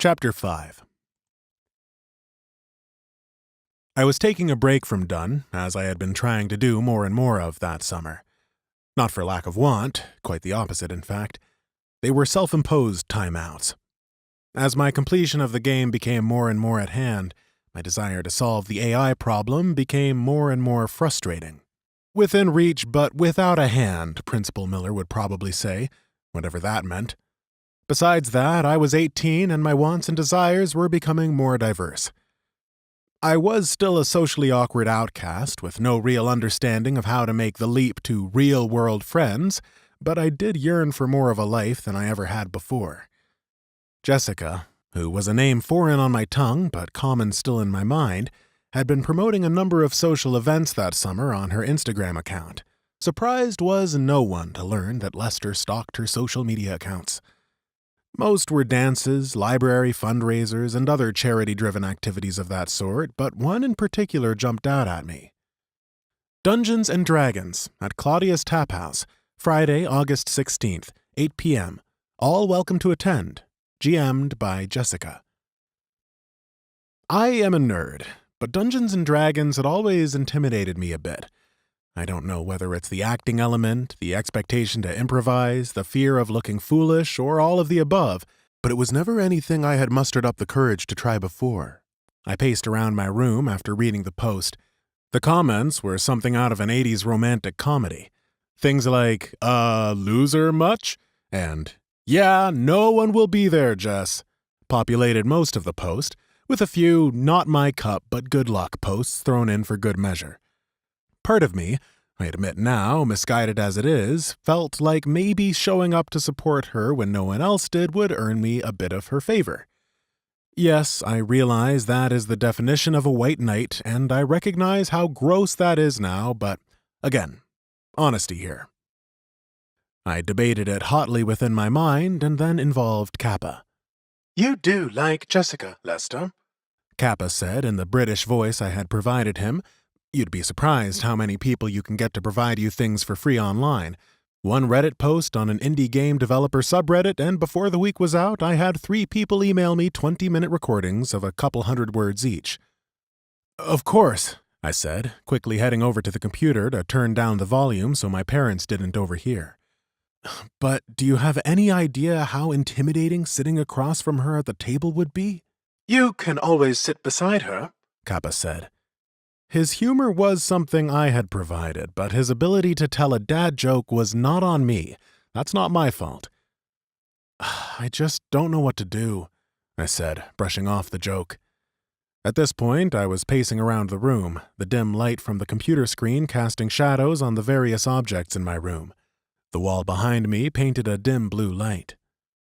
Chapter 5. I was taking a break from Dunn, as I had been trying to do more and more of that summer. Not for lack of want, quite the opposite in fact. They were self-imposed timeouts. As my completion of the game became more and more at hand, my desire to solve the AI problem became more and more frustrating. Within reach but without a hand, Principal Miller would probably say, whatever that meant. Besides that, I was 18 and my wants and desires were becoming more diverse. I was still a socially awkward outcast with no real understanding of how to make the leap to real-world friends, but I did yearn for more of a life than I ever had before. Jessica, who was a name foreign on my tongue but common still in my mind, had been promoting a number of social events that summer on her Instagram account. Surprised was no one to learn that Lester stalked her social media accounts. Most were dances, library fundraisers, and other charity-driven activities of that sort, but one in particular jumped out at me. Dungeons & Dragons at Claudia's Tap House, Friday, August 16th, 8 p.m. All welcome to attend. GM'd by Jessica. I am a nerd, but Dungeons & Dragons had always intimidated me a bit. I don't know whether it's the acting element, the expectation to improvise, the fear of looking foolish, or all of the above, but it was never anything I had mustered up the courage to try before. I paced around my room after reading the post. The comments were something out of an 80s romantic comedy. Things like, loser much? And, yeah, no one will be there, Jess, populated most of the post, with a few not my cup but good luck posts thrown in for good measure. Part of me, I admit now, misguided as it is, felt like maybe showing up to support her when no one else did would earn me a bit of her favor. Yes, I realize that is the definition of a white knight, and I recognize how gross that is now, but, again, honesty here. I debated it hotly within my mind and then involved Kappa. "You do like Jessica, Lester," Kappa said in the British voice I had provided him. You'd be surprised how many people you can get to provide you things for free online. One Reddit post on an indie game developer subreddit, and before the week was out, I had 3 people email me 20-minute recordings of a couple hundred words each. "Of course," I said, quickly heading over to the computer to turn down the volume so my parents didn't overhear. "But do you have any idea how intimidating sitting across from her at the table would be?" "You can always sit beside her," Kappa said. His humor was something I had provided, but his ability to tell a dad joke was not on me. That's not my fault. "I just don't know what to do," I said, brushing off the joke. At this point, I was pacing around the room, the dim light from the computer screen casting shadows on the various objects in my room. The wall behind me painted a dim blue light.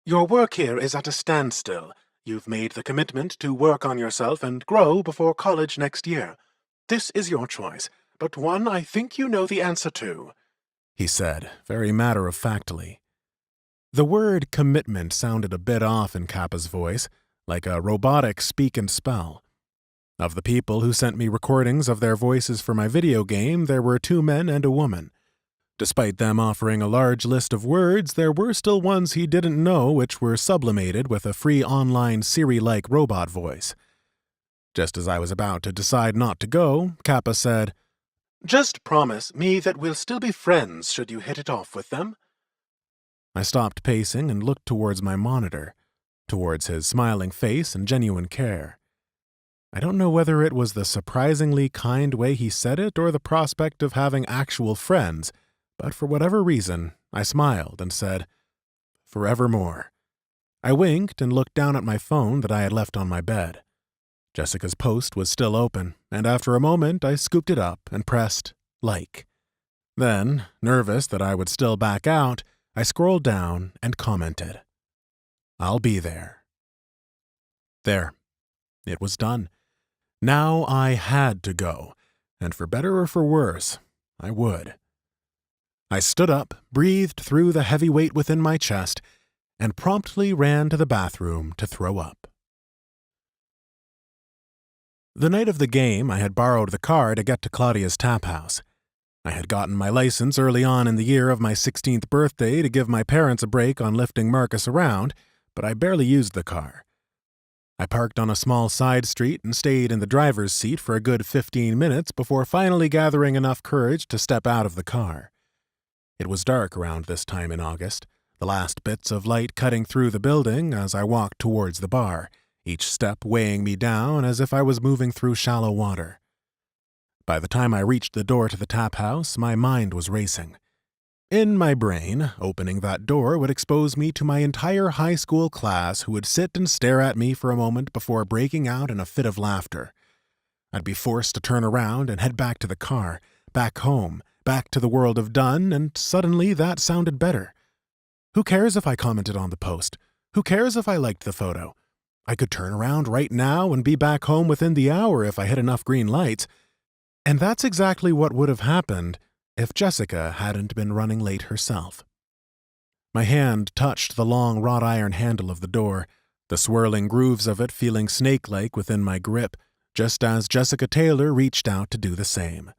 "Your work here is at a standstill. You've made the commitment to work on yourself and grow before college next year. This is your choice, but one I think you know the answer to," he said, very matter-of-factly. The word commitment sounded a bit off in Kappa's voice, like a robotic speak and spell. Of the people who sent me recordings of their voices for my video game, there were 2 men and a woman. Despite them offering a large list of words, there were still ones he didn't know which were sublimated with a free online Siri-like robot voice. Just as I was about to decide not to go, Kappa said, "Just promise me that we'll still be friends should you hit it off with them." I stopped pacing and looked towards my monitor, towards his smiling face and genuine care. I don't know whether it was the surprisingly kind way he said it or the prospect of having actual friends, but for whatever reason, I smiled and said, "Forevermore." I winked and looked down at my phone that I had left on my bed. Jessica's post was still open, and after a moment I scooped it up and pressed like. Then, nervous that I would still back out, I scrolled down and commented, "I'll be there." There. It was done. Now I had to go, and for better or for worse, I would. I stood up, breathed through the heavy weight within my chest, and promptly ran to the bathroom to throw up. The night of the game, I had borrowed the car to get to Claudia's Tap House. I had gotten my license early on in the year of my 16th birthday to give my parents a break on lifting Marcus around, but I barely used the car. I parked on a small side street and stayed in the driver's seat for a good 15 minutes before finally gathering enough courage to step out of the car. It was dark around this time in August, the last bits of light cutting through the building as I walked towards the bar, each step weighing me down as if I was moving through shallow water. By the time I reached the door to the tap house, my mind was racing. In my brain, opening that door would expose me to my entire high school class who would sit and stare at me for a moment before breaking out in a fit of laughter. I'd be forced to turn around and head back to the car, back home, back to the world of Dunn, and suddenly that sounded better. Who cares if I commented on the post? Who cares if I liked the photo? I could turn around right now and be back home within the hour if I hit enough green lights. And that's exactly what would have happened if Jessica hadn't been running late herself. My hand touched the long wrought iron handle of the door, the swirling grooves of it feeling snake-like within my grip, just as Jessica Taylor reached out to do the same.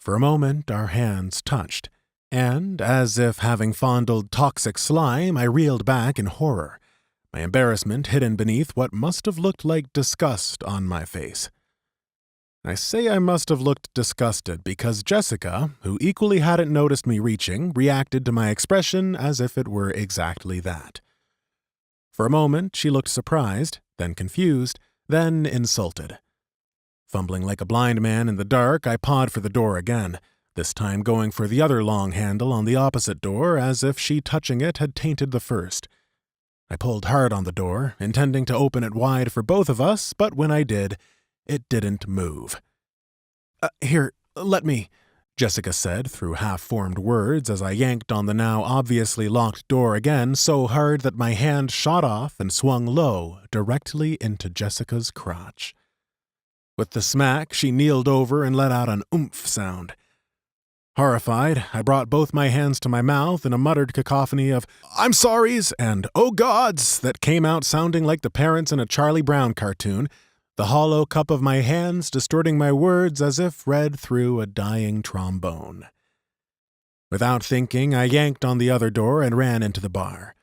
For a moment, our hands touched, and, as if having fondled toxic slime, I reeled back in horror, my embarrassment hidden beneath what must have looked like disgust on my face. I say I must have looked disgusted because Jessica, who equally hadn't noticed me reaching, reacted to my expression as if it were exactly that. For a moment, she looked surprised, then confused, then insulted. Fumbling like a blind man in the dark, I pawed for the door again, this time going for the other long handle on the opposite door as if she touching it had tainted the first. I pulled hard on the door, intending to open it wide for both of us, but when I did, it didn't move. Here, let me," Jessica said through half-formed words as I yanked on the now obviously locked door again so hard that my hand shot off and swung low directly into Jessica's crotch. With the smack, she kneeled over and let out an oomph sound. Horrified, I brought both my hands to my mouth in a muttered cacophony of "I'm sorries" and "Oh gods" that came out sounding like the parents in a Charlie Brown cartoon, the hollow cup of my hands distorting my words as if read through a dying trombone. Without thinking, I yanked on the other door and ran into the bar.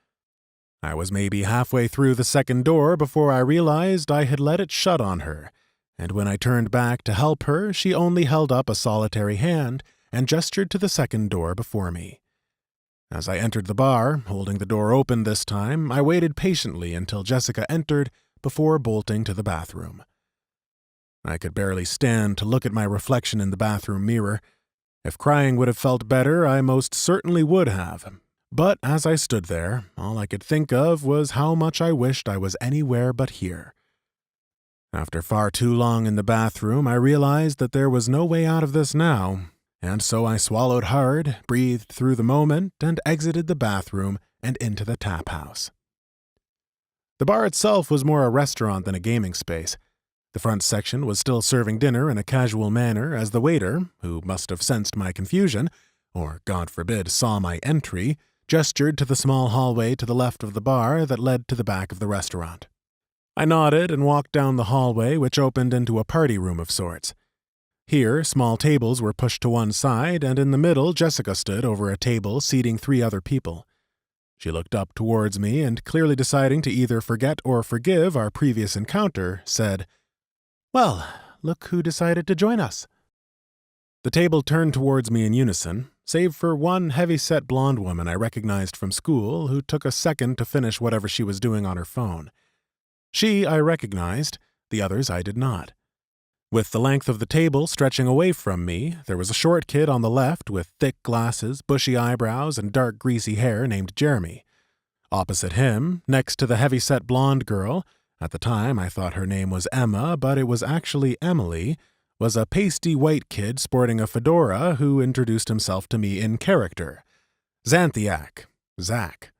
I was maybe halfway through the second door before I realized I had let it shut on her, and when I turned back to help her, she only held up a solitary hand and gestured to the second door before me. As I entered the bar, holding the door open this time, I waited patiently until Jessica entered before bolting to the bathroom. I could barely stand to look at my reflection in the bathroom mirror. If crying would have felt better, I most certainly would have. But as I stood there, all I could think of was how much I wished I was anywhere but here. After far too long in the bathroom, I realized that there was no way out of this now, and so I swallowed hard, breathed through the moment, and exited the bathroom and into the tap house. The bar itself was more a restaurant than a gaming space. The front section was still serving dinner in a casual manner as the waiter, who must have sensed my confusion, or, God forbid, saw my entry, gestured to the small hallway to the left of the bar that led to the back of the restaurant. I nodded and walked down the hallway, which opened into a party room of sorts. Here, small tables were pushed to one side, and in the middle Jessica stood over a table seating 3 other people. She looked up towards me and, clearly deciding to either forget or forgive our previous encounter, said, "Well, look who decided to join us." The table turned towards me in unison, save for one heavy-set blonde woman I recognized from school who took a second to finish whatever she was doing on her phone. She I recognized, the others I did not. With the length of the table stretching away from me, there was a short kid on the left with thick glasses, bushy eyebrows, and dark greasy hair named Jeremy. Opposite him, next to the heavy-set blonde girl, at the time I thought her name was Emma, but it was actually Emily, was a pasty white kid sporting a fedora who introduced himself to me in character. Xanthiac, Zach.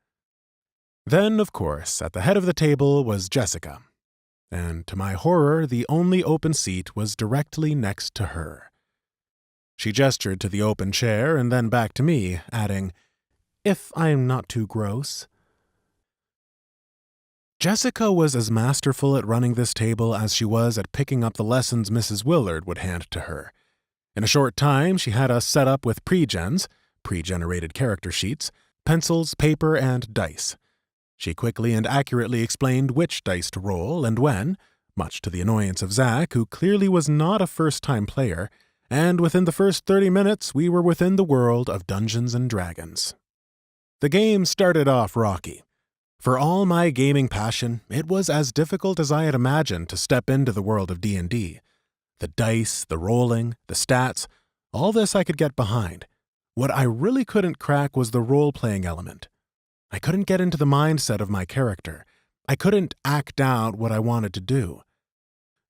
Then, of course, at the head of the table was Jessica. And to my horror, the only open seat was directly next to her. She gestured to the open chair and then back to me, adding, "If I'm not too gross." Jessica was as masterful at running this table as she was at picking up the lessons Mrs. Willard would hand to her. In a short time, she had us set up with pre-generated character sheets, pencils, paper, and dice. She quickly and accurately explained which dice to roll and when, much to the annoyance of Zach, who clearly was not a first-time player, and within the first 30 minutes we were within the world of Dungeons & Dragons. The game started off rocky. For all my gaming passion, it was as difficult as I had imagined to step into the world of D&D. The dice, the rolling, the stats, all this I could get behind. What I really couldn't crack was the role-playing element. I couldn't get into the mindset of my character. I couldn't act out what I wanted to do.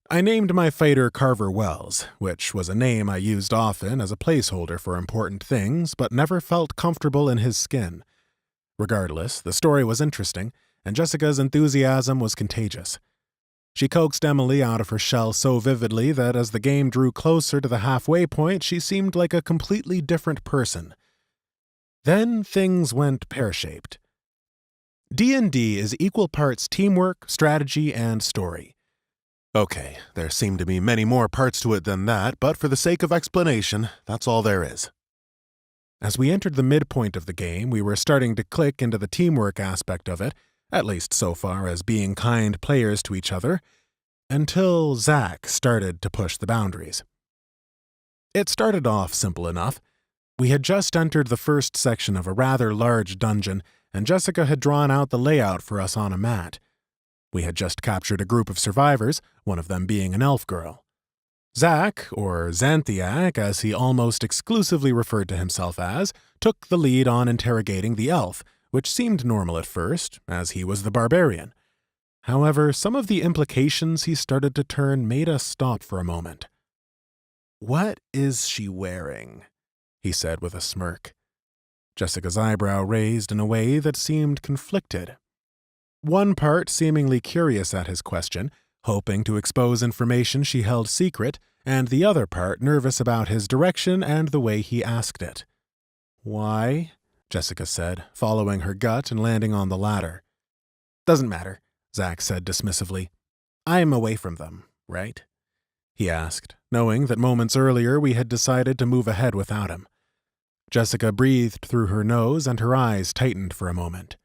I named my fighter Carver Wells, which was a name I used often as a placeholder for important things, but never felt comfortable in his skin. Regardless, the story was interesting, and Jessica's enthusiasm was contagious. She coaxed Emily out of her shell so vividly that as the game drew closer to the halfway point, she seemed like a completely different person. Then things went pear-shaped. D&D is equal parts teamwork, strategy, and story. Okay, there seem to be many more parts to it than that, but for the sake of explanation, that's all there is. As we entered the midpoint of the game, we were starting to click into the teamwork aspect of it, at least so far as being kind players to each other, until Zach started to push the boundaries. It started off simple enough. We had just entered the first section of a rather large dungeon, and Jessica had drawn out the layout for us on a mat. We had just captured a group of survivors, one of them being an elf girl. Zach, or Xanthiac, as he almost exclusively referred to himself as, took the lead on interrogating the elf, which seemed normal at first, as he was the barbarian. However, some of the implications he started to turn made us stop for a moment. "What is she wearing?" he said with a smirk. Jessica's eyebrow raised in a way that seemed conflicted. One part seemingly curious at his question, hoping to expose information she held secret, and the other part nervous about his direction and the way he asked it. "Why?" Jessica said, following her gut and landing on the latter. "Doesn't matter," Zach said dismissively. "I'm away from them, right?" he asked, knowing that moments earlier we had decided to move ahead without him. Jessica breathed through her nose and her eyes tightened for a moment.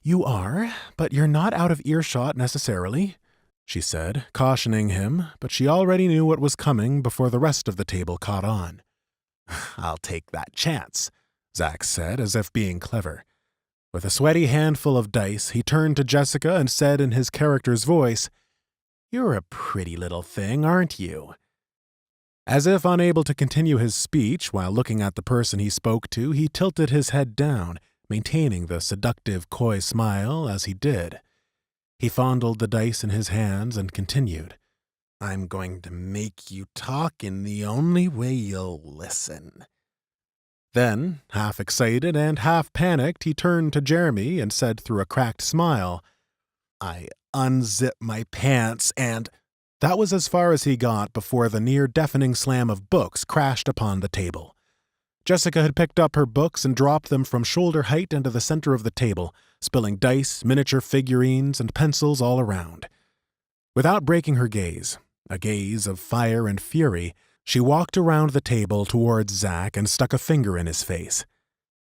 "You are, but you're not out of earshot necessarily," she said, cautioning him, but she already knew what was coming before the rest of the table caught on. "I'll take that chance," Zach said, as if being clever. With a sweaty handful of dice, he turned to Jessica and said in his character's voice, "You're a pretty little thing, aren't you?" As if unable to continue his speech while looking at the person he spoke to, he tilted his head down, maintaining the seductive, coy smile as he did. He fondled the dice in his hands and continued, "I'm going to make you talk in the only way you'll listen." Then, half excited and half panicked, he turned to Jeremy and said through a cracked smile, "I unzip my pants and—" That was as far as he got before the near-deafening slam of books crashed upon the table. Jessica had picked up her books and dropped them from shoulder height into the center of the table, spilling dice, miniature figurines, and pencils all around. Without breaking her gaze, a gaze of fire and fury, she walked around the table towards Zach and stuck a finger in his face.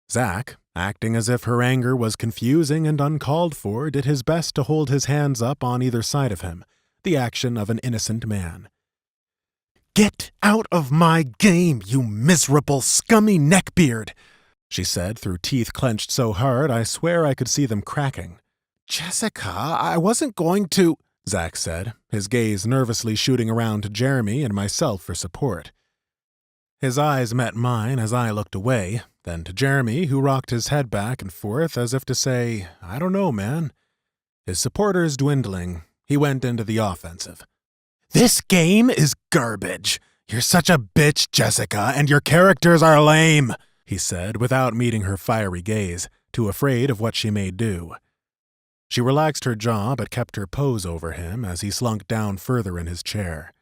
Zach, acting as if her anger was confusing and uncalled for, did his best to hold his hands up on either side of him, the action of an innocent man. "Get out of my game, you miserable, scummy neckbeard," she said through teeth clenched so hard I swear I could see them cracking. "Jessica, I wasn't going to—" Zach said, his gaze nervously shooting around to Jeremy and myself for support. His eyes met mine as I looked away, then to Jeremy, who rocked his head back and forth as if to say, "I don't know, man." His supporters dwindling, he went into the offensive. "This game is garbage. You're such a bitch, Jessica, and your characters are lame," he said without meeting her fiery gaze, too afraid of what she may do. She relaxed her jaw but kept her pose over him as he slunk down further in his chair.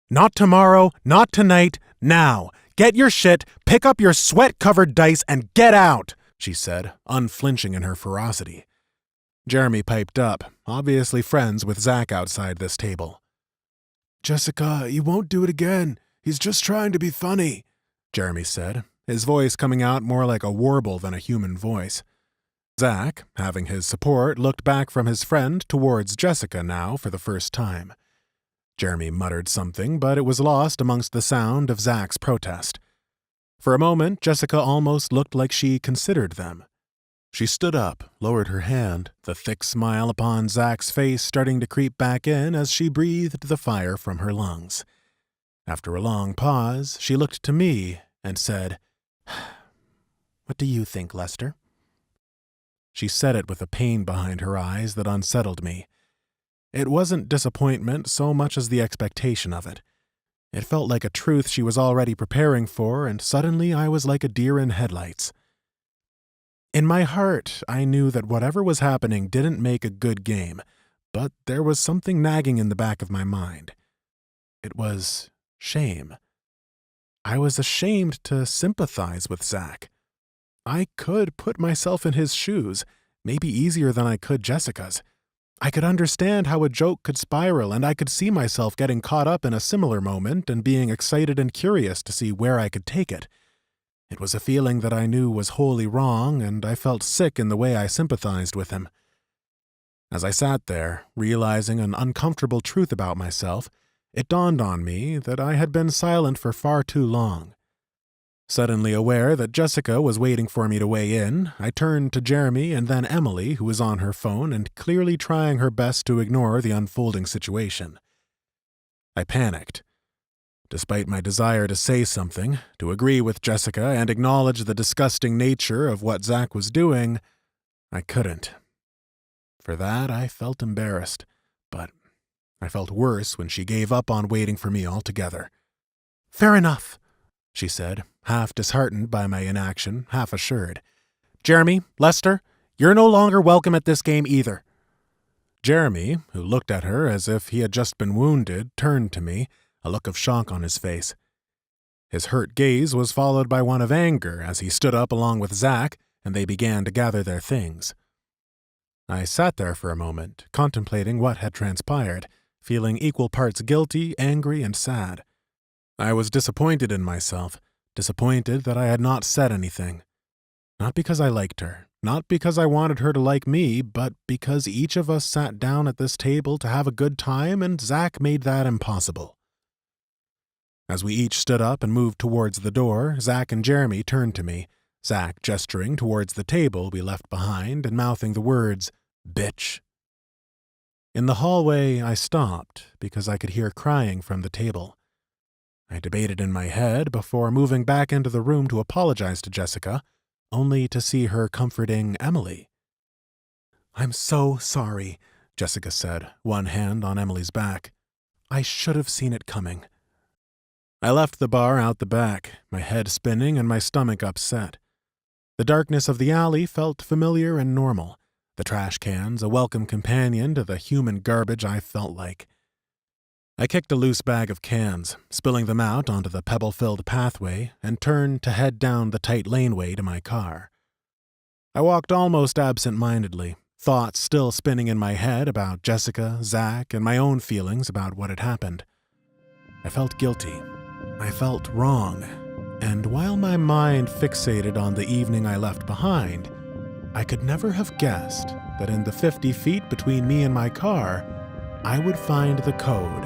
"Not tomorrow, not tonight, now. Get your shit, pick up your sweat-covered dice, and get out," she said, unflinching in her ferocity. Jeremy piped up, obviously friends with Zach outside this table. "Jessica, he won't do it again. He's just trying to be funny," Jeremy said, his voice coming out more like a warble than a human voice. Zach, having his support, looked back from his friend towards Jessica now for the first time. Jeremy muttered something, but it was lost amongst the sound of Zach's protest. For a moment, Jessica almost looked like she considered them. She stood up, lowered her hand, the thick smile upon Zach's face starting to creep back in as she breathed the fire from her lungs. After a long pause, she looked to me and said, "What do you think, Lester?" She said it with a pain behind her eyes that unsettled me. It wasn't disappointment so much as the expectation of it. It felt like a truth she was already preparing for, and suddenly I was like a deer in headlights. In my heart, I knew that whatever was happening didn't make a good game, but there was something nagging in the back of my mind. It was shame. I was ashamed to sympathize with Zach. I could put myself in his shoes, maybe easier than I could Jessica's. I could understand how a joke could spiral, and I could see myself getting caught up in a similar moment and being excited and curious to see where I could take it. It was a feeling that I knew was wholly wrong, and I felt sick in the way I sympathized with him. As I sat there, realizing an uncomfortable truth about myself, it dawned on me that I had been silent for far too long. Suddenly aware that Jessica was waiting for me to weigh in, I turned to Jeremy and then Emily, who was on her phone and clearly trying her best to ignore the unfolding situation. I panicked. Despite my desire to say something, to agree with Jessica and acknowledge the disgusting nature of what Zach was doing, I couldn't. For that, I felt embarrassed, but I felt worse when she gave up on waiting for me altogether. "Fair enough," she said, half disheartened by my inaction, half assured. "Jeremy, Lester, you're no longer welcome at this game either." Jeremy, who looked at her as if he had just been wounded, turned to me, a look of shock on his face. His hurt gaze was followed by one of anger as he stood up along with Zach, and they began to gather their things. I sat there for a moment, contemplating what had transpired, feeling equal parts guilty, angry, and sad. I was disappointed in myself, disappointed that I had not said anything. Not because I liked her, not because I wanted her to like me, but because each of us sat down at this table to have a good time and Zach made that impossible. As we each stood up and moved towards the door, Zach and Jeremy turned to me, Zach gesturing towards the table we left behind and mouthing the words, "Bitch." In the hallway, I stopped because I could hear crying from the table. I debated in my head before moving back into the room to apologize to Jessica, only to see her comforting Emily. "I'm so sorry," Jessica said, one hand on Emily's back. "I should have seen it coming." I left the bar out the back, my head spinning and my stomach upset. The darkness of the alley felt familiar and normal, the trash cans a welcome companion to the human garbage I felt like. I kicked a loose bag of cans, spilling them out onto the pebble-filled pathway, and turned to head down the tight laneway to my car. I walked almost absent-mindedly, thoughts still spinning in my head about Jessica, Zach, and my own feelings about what had happened. I felt guilty. I felt wrong. And while my mind fixated on the evening I left behind, I could never have guessed that in the 50 feet between me and my car, I would find the code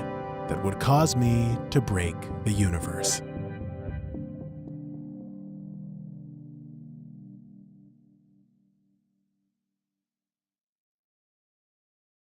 that would cause me to break the universe.